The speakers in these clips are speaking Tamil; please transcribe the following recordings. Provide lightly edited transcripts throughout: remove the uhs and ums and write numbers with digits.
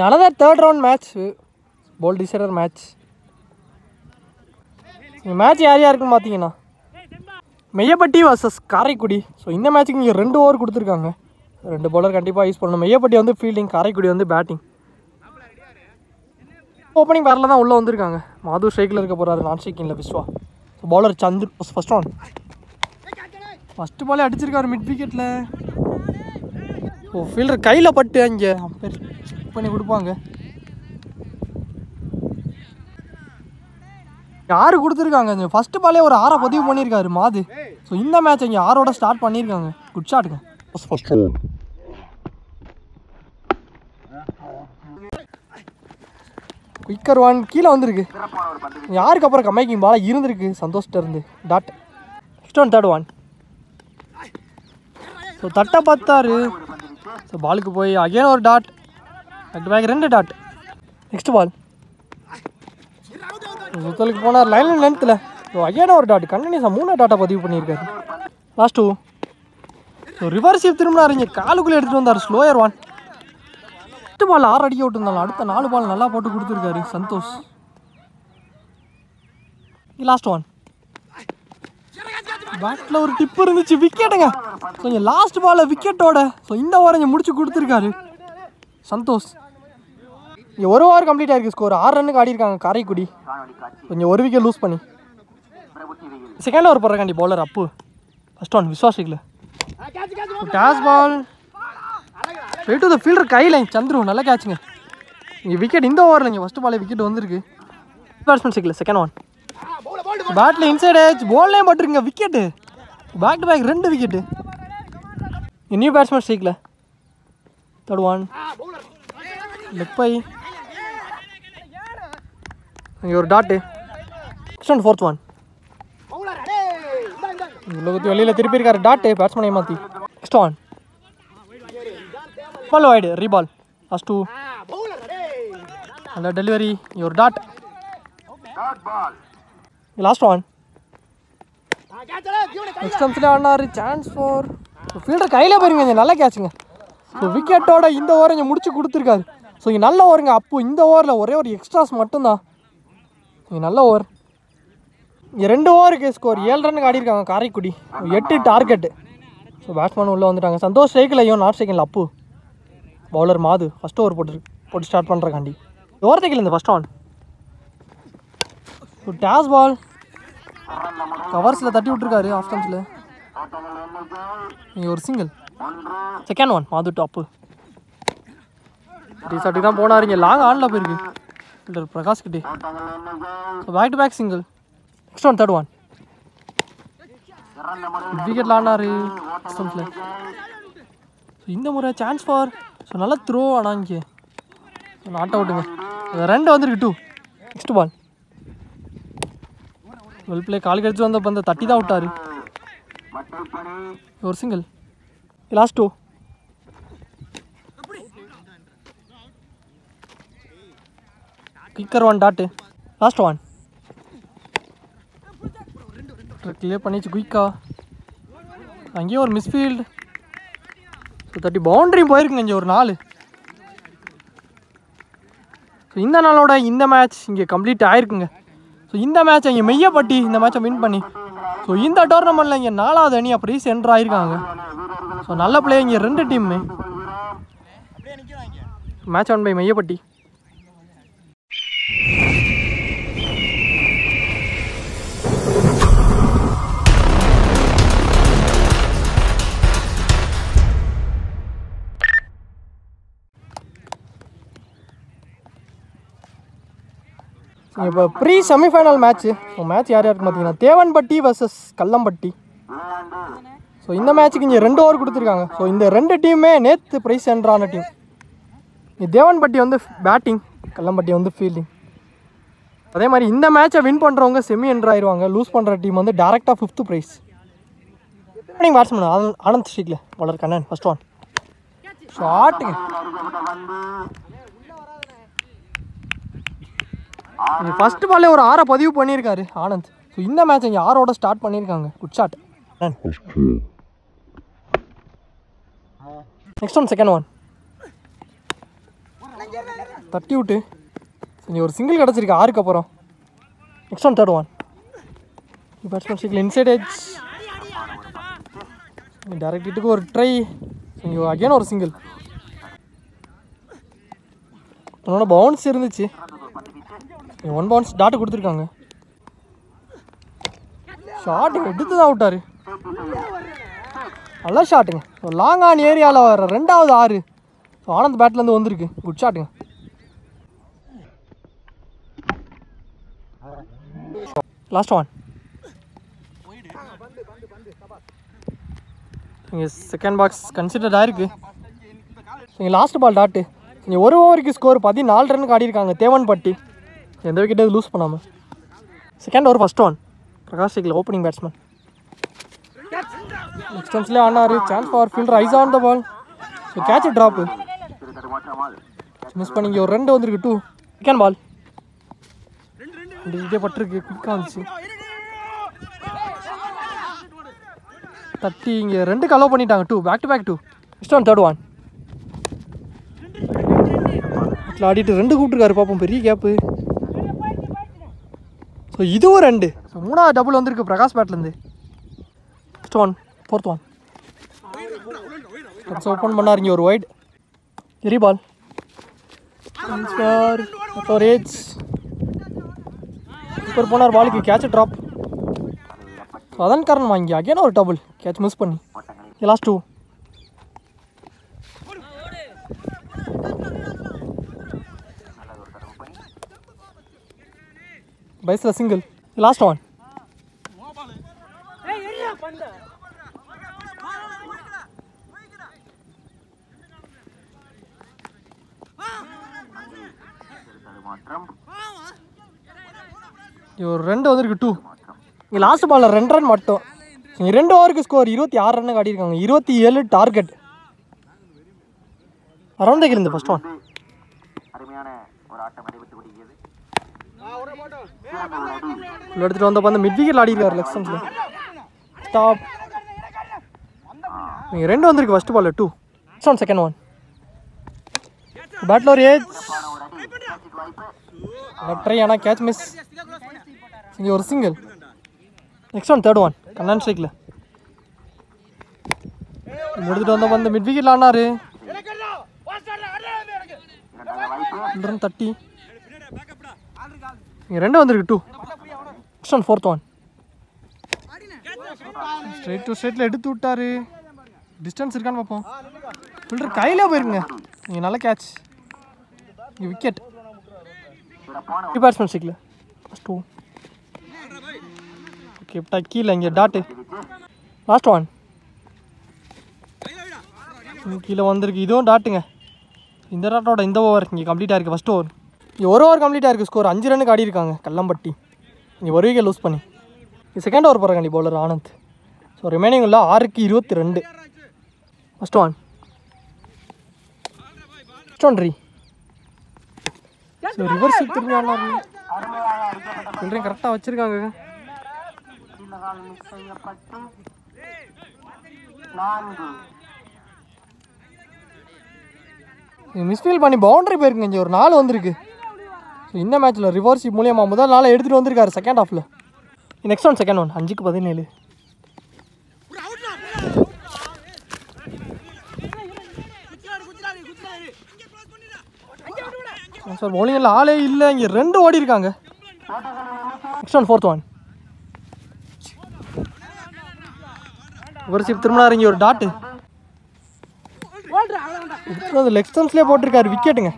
another third round match, ball decider match. இந்த மேட்ச் யார் யாருக்குன்னு பார்த்தீங்கன்னா மெய்யப்பட்டி வர்சஸ் காரைக்குடி. ஸோ இந்த மேட்ச்சுக்கு இங்கே 2 ஓவர் கொடுத்துருக்காங்க. 2 பவுலர் கண்டிப்பாக யூஸ் பண்ணணும். மெய்யப்பட்டி வந்து ஃபீல்டிங், காரைக்குடி வந்து பேட்டிங். ஓப்பனிங் பேரில் தான் உள்ளே வந்திருக்காங்க. மாது ஸ்ட்ரைக்கில் இருக்க போகிறாரு, நான் ஸ்ட்ரைக்கிங்கில் விஸ்வா. ஸோ பவுலர் சந்து ஃபஸ்ட் ஒன். ஃபஸ்ட்டு பாலே அடிச்சிருக்காரு மிட் விக்கெட்டில். ஸோ ஃபீல்டர் கையில் பட்டு அங்கே செக் பண்ணி கொடுப்பாங்க. யாரு கொடுத்துருக்காங்க இந்த ஃபஸ்ட்டு பாலே ஒரு 6 பதிவு பண்ணியிருக்காரு மாது. ஸோ இந்த மேட்ச் இங்கே 6ஓட ஸ்டார்ட் பண்ணியிருக்காங்க. குட் ஷாட்டுங்க. குயிக்கர் ஒன் கீழே வந்திருக்கு. யாருக்கு அப்புறம் கம்மேக்கிங் பாலாக இருந்திருக்கு சந்தோஷ்ட இருந்து. Dot. Next one third one. So தட்டை பார்த்தாரு. ஸோ பாலுக்கு போய் அகேன் ஒரு dot. Back 2 dot. Next ball சுத்தலுக்கு போனார் லைன் லென்த்தில். ஸோ அகேன் ஒரு டாட். கண்டினியூஸாக 3 டாட்டா பதிவு பண்ணியிருக்காரு. லாஸ்ட் 2. ஸோ ரிவர்ஸ் திரும்பினார். இங்கே காலுக்குள்ளே எடுத்துகிட்டு வந்தார். Slower one. ஃபஸ்ட்டு பால் 6 அடிக்க விட்டுருந்தாலும் அடுத்த 4 பால் நல்லா போட்டு கொடுத்துருக்காரு சந்தோஷ். Last one. பேட்டில் ஒரு டிப்பு இருந்துச்சு, விக்கெட்டுங்க. ஸோ இங்கே லாஸ்ட் பாலில் விக்கெட்டோட ஸோ இந்த ஓவர் இங்கே முடிச்சு கொடுத்துருக்காரு சந்தோஷ். இங்கே 1 ஓவர் கம்ப்ளீட் ஆகிருக்கு. ஸ்கோர் 6 ரன்னுக்கு ஆடிருக்காங்க காரைக்குடி. கொஞ்சம் 1 விக்கெட் லூஸ் பண்ணி செகண்ட் ஓவர் போடுறக்காண்டி பவுலர் அப்பு. ஃபஸ்ட் ஒன் விஸ்வாசிக்கல. Catch ball right to the fielder கையில் சந்துரு. நல்ல கேட்சுங்க. இங்கே விக்கெட் இந்த ஓவரில் இங்கே ஃபஸ்ட்டு பாலே விக்கெட் வந்திருக்கு. பேட்ஸ்மேன் சிக்கல. Second one. பேட்டில் இன்சைட் ஏஜ் போல்லையும் பட்டுருங்க wicket. Back to back 2 wicket. New batsman சிக்கல. Third one. லெக் பை இங்கே ஒரு dot. Next one fourth one. உலகத்து வெளியில் திருப்பியிருக்காரு டாட்டு. பேட்ஸ்மேனை மாற்றி. Next one. Ball wide reball. Last 2. நல்ல டெலிவரி. இங்கே ஒரு டாட். Last one. நெக்ஸ்ட் அம்ஸில் ஆடினார். சான்ஸ் ஃபார் ஃபீல்டர் கையில் போயிருங்க. நல்ல கேட்சுங்க. ஸோ விக்கெட்டோட இந்த ஓவர் இங்கே முடிச்சு கொடுத்துருக்காரு. ஸோ இங்கே நல்ல ஓவருங்க அப்பு. இந்த ஓவரில் ஒரே ஒரு எக்ஸ்ட்ராஸ் மட்டும்தான். இங்கே நல்ல ஓவர். இங்கே 2 ஓவருக்கு ஸ்கோர் 7 ரன்னுக்கு ஆடிருக்காங்க காரைக்குடி. 8 டார்கெட்டு. ஸோ பேட்ஸ்மேன் உள்ளே வந்துட்டாங்க. சந்தோஷ் ஸ்ட்ரைக்கிலையும் நாட் ஸ்ட்ரைக்கில் Appu. Bowler Madhu first over போட்டு ஸ்டார்ட் பண்ணுறக்காண்டி. ஓவர் தைக்கல இந்த ஃபஸ்ட் ஒன். ஸோ டேஸ் பால் கவர்ஸில் தட்டி விட்ருக்காரு ஆஃப் ஸ்டம்ப்ஸில். இங்கே ஒரு சிங்கிள். செகண்ட் ஒன் மாது டாப்பு. ரீசார்ட்டுக்கு தான் போனார். இங்கே லாங் ஆனில் போயிருக்கு ஃபீல்டர் பிரகாஷ் கிட்டே. So back to back single. Next one third one. விக்கெட்டில் ஆடினார் ஸ்டம்ப்ஸில். ஸோ இந்த முறை சான்ஸ் ஃபார் ஸோ நல்லா த்ரோ. ஆனால் இங்கே நாட் அவுட்டுங்க. 2 வந்திருக்கு 2. Next ball. Well play. கால் கடிச்சு வந்த பந்த தட்டி தான் விட்டார். ஒரு சிங்கிள். லாஸ்ட் 2. கிக்கர் 1 டாட்டு. Last one. கிளியர் பண்ணிச்சு குயிக்கா. அங்கேயும் ஒரு மிஸ்ஃபீல்டு. ஸோ தட்டி பவுண்டரியும் போயிருக்குங்க இங்கே ஒரு 4. ஸோ இந்த நாளோட இந்த மேட்ச் இங்கே கம்ப்ளீட் ஆகிருக்குங்க. ஸோ இந்த மேட்ச் இங்கே மெய்யப்பட்டி இந்த மேட்சை வின் பண்ணி ஸோ இந்த டோர்னமெண்ட்டில் இங்கே 4வது அணி அப்படி சென்டர் ஆகிருக்காங்க. ஸோ நல்ல பிளே இங்கே 2 டீமுமே. Match won by Meyyappatti. இப்போ pre semifinal match. So match யார் யாருக்கு பார்த்தீங்கன்னா தேவன்பட்டி வர்சஸ் கல்லம்பட்டி. ஸோ இந்த மேட்ச்சுக்கு இங்கே 2 ஓவர் கொடுத்துருக்காங்க. ஸோ இந்த 2 டீமுமே நேற்று ப்ரைஸ் சென்டரான டீம். தேவன்பட்டி வந்து பேட்டிங், கல்லம்பட்டி வந்து ஃபீல்டிங். அதே மாதிரி இந்த மேட்சை வின் பண்ணுறவங்க செமி என்ட்ரு ஆயிடுவாங்க. லூஸ் பண்ணுற டீம் வந்து டேரெக்டாக 5th prize. Opening batsman Anand ஸ்ட்ரீக்கில் பவுலர் கண்ணன். First one. ஷாட்டுங்க. ஃபஸ்ட்டு பாலே ஒரு 6 பதிவு பண்ணியிருக்காரு ஆனந்த். ஸோ இந்த மேட்ச் இங்கே 6ஓட ஸ்டார்ட் பண்ணியிருக்காங்க. Good shot. Next one second one. தட்டி விட்டு இங்கே ஒரு சிங்கிள் கிடச்சிருக்கு 6க்கு அப்புறம். Next one third one. Batsman ஸ்ட்ரைக்கில் இன்சைட் எட்ஜ். டைரக்ட் ஹிட்டுக்கு ஒரு ட்ரை. இங்கே அகேன் ஒரு சிங்கிள். அவனோட பவுன்ஸ் இருந்துச்சு. 1 பவுன்ஸ் டாட்டு கொடுத்துருக்காங்க. ஷாட் எடுத்து தான் விட்டார். நல்லா ஷாட்டுங்க. லாங் ஆன் ஏரியாவில் வர 2வது 6. ஸோ ஆனந்த் பேட்லேருந்து வந்திருக்கு. குட் ஷாட்டுங்க. Last one. இங்கே செகண்ட் பாக்ஸ் கன்சிடர்ட் ஆயிருக்கு. இங்கே லாஸ்ட் பால் டாட்டு. இங்கே ஒரு ஓவருக்கு ஸ்கோர் 14 ரன்னுக்கு ஆடிருக்காங்க தேவன்பட்டி. எந்த விக்கெட்டை லூஸ் பண்ணாமல். Second over first one. Prakash ஸ்ட்ரைக்கில் ஓப்பனிங் பேட்ஸ்மேன். டிஸ்டன்ஸ்லேயே ஆனார். Chance for fielder eyes on the ball. So catch drop miss பண்ணி இங்கே ஒரு 2 வந்திருக்கு. 2 செகண்ட் பால். இதே பட்டிருக்கு. குயிக்காக வந்துச்சு. தட்டி இங்கே 2 அலோவ் பண்ணிட்டாங்க. 2 back to back 2. Next one third one. இதில் ஆடிட்டு 2 கூப்பிட்டுருக்காரு. பார்ப்போம் பெரிய கேப்பு. ஸோ இதுவும் 2. ஸோ 3வது டபுள் வந்திருக்கு பிரகாஷ் பேட்லேருந்து. Next one fourth one. Open பண்ணார். இங்கே ஒரு வைட். எரி பால். ஒரு ஏஜ் சூப்பர் போனார். பாலுக்கு கேட்ச் ட்ராப். ஸோ அதன் காரணமாக இங்கே அகேன் ஒரு டபுள் கேட்ச் மிஸ் பண்ணி. லாஸ்ட் 2. பைஸில் சிங்கிள். Last one. ஒரு 2 வந்திருக்கு. 2. இங்கே லாஸ்ட் பாலில் 2 ரன் மட்டும். இங்கே 2 ஓவருக்கு ஸ்கோர் 26 ரன்னு காட்டியிருக்காங்க. 27 டார்கெட். அரௌண்ட் த இருந்து ஃபர்ஸ்ட் ஒன். எடுத்துகிட்டு வந்த பந்து மிட் விக்கெட் ஆடிருக்காரு. லெஃப்ட் ஸ்டம்ப்ஸில் ஸ்டாப். இங்கே 2 வந்திருக்கு ஃபர்ஸ்ட் பாலில். 2 நெக்ஸ்ட் ஒன் செகண்ட் ஒன். பேட்டில் ஒரு ஏஜ் ட்ரை ஆனால் கேட்ச் மிஸ். இங்கே ஒரு single. Next one third one. Kannan ஸ்ட்ரைக்கில் எடுத்துகிட்டு வந்த பந்து மிட் விக்கெட்டில் ஆனார். தட்டி இங்கே 2 வந்திருக்கு. 2 next one fourth one. Straight to ஸ்ட்ரைட்டில் எடுத்து விட்டார். டிஸ்டன்ஸ் இருக்கான்னு பார்ப்போம். ஃபில்டர் கையில் போயிருங்க. இங்கே நல்ல கேட்ச். இங்கே விக்கெட். பேட்ஸ்மேன் ஸ்ட்ரைக்கில் ஃபர்ஸ்ட் 2. ஓகே கீழே இங்கே டாட்டு. Last one. கீழே வந்திருக்கு. இதுவும் டாட்டுங்க. இந்த டாட்டோட இந்த ஓவர் இங்கே கம்ப்ளீட் ஆயிருக்கு. ஃபர்ஸ்ட் ஓவர் இங்கே ஒரு ஓவர் கம்ப்ளீட் ஆயிருக்கு. ஸ்கோர் 5 ரன்னுக்கு ஆடிருக்காங்க கல்லம்பட்டி. இங்கே ஒரு விக்கெட் லூஸ் பண்ணி. இது செகண்ட் ஓவர் போகிறாங்க பவுலர் ஆனந்த். ஸோ ரிமைனிங் உள்ள 6க்கு 22. First one. ஃபர்ஸ்ட் ஒன் ரீ. ஸோ ரிவர்ஸ் திரும்பி ஆனார். ஃபீல்டரையும் கரெக்டாக வச்சுருக்காங்க. மிஸ்ஃபீல் பண்ணி பவுண்டரி போயிருக்குங்க. இங்கே ஒரு 4 வந்திருக்கு. ஸோ இந்த மேட்ச்சில் ரிவர்ஸ் மூலியமாக முதல் 4 எடுத்துகிட்டு வந்திருக்காரு செகண்ட் ஹாஃபில். Next one second one. 5க்கு 17. சார் பவுலிங்கில் ஆளே இல்லை. இங்கே 2 ஓடி இருக்காங்க. Next one fourth one. ஒரு சிப் திரும்பினார். இங்கே ஒரு டாட்டு. லெக் ஸ்டம்ப்ஸ்லேயே போட்டிருக்காரு. விக்கெட்டுங்க.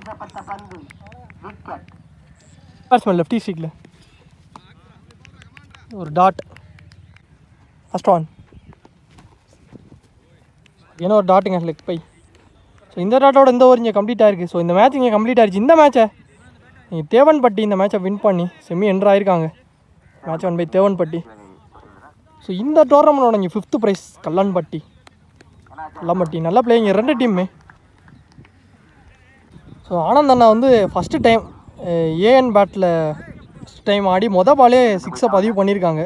பேட்ஸ்மேன் லெஃப்டி ஸ்ட்ரைக்கில் ஒரு டாட். First one. ஏன்னா ஒரு டாட்டுங்க லெக் பை. ஸோ இந்த டாட்டோட இந்த ஓவர் இங்கே கம்ப்ளீட் ஆயிருக்கு. ஸோ இந்த மேட்ச் இங்கே கம்ப்ளீட் ஆயிடுச்சு. இந்த மேட்சை நீங்கள் தேவன்பட்டி இந்த மேட்சை வின் பண்ணி செமி என்ட்ரு ஆயிருக்காங்க. Match 1 by Devanpatti. ஸோ இந்த டோர்னமெண்ட்டோட இங்கே 5th ப்ரைஸ் கல்லன்பட்டி. கல்லம்பட்டி நல்லா பிளேயிங் 2 டீம்மே. ஸோ ஆனந்த் அண்ணா வந்து ஃபஸ்ட்டு டைம் ஏஎன் பேட்டில் ஃபஸ்ட் டைம் ஆடி பாலே 6 பதிவு பண்ணியிருக்காங்க.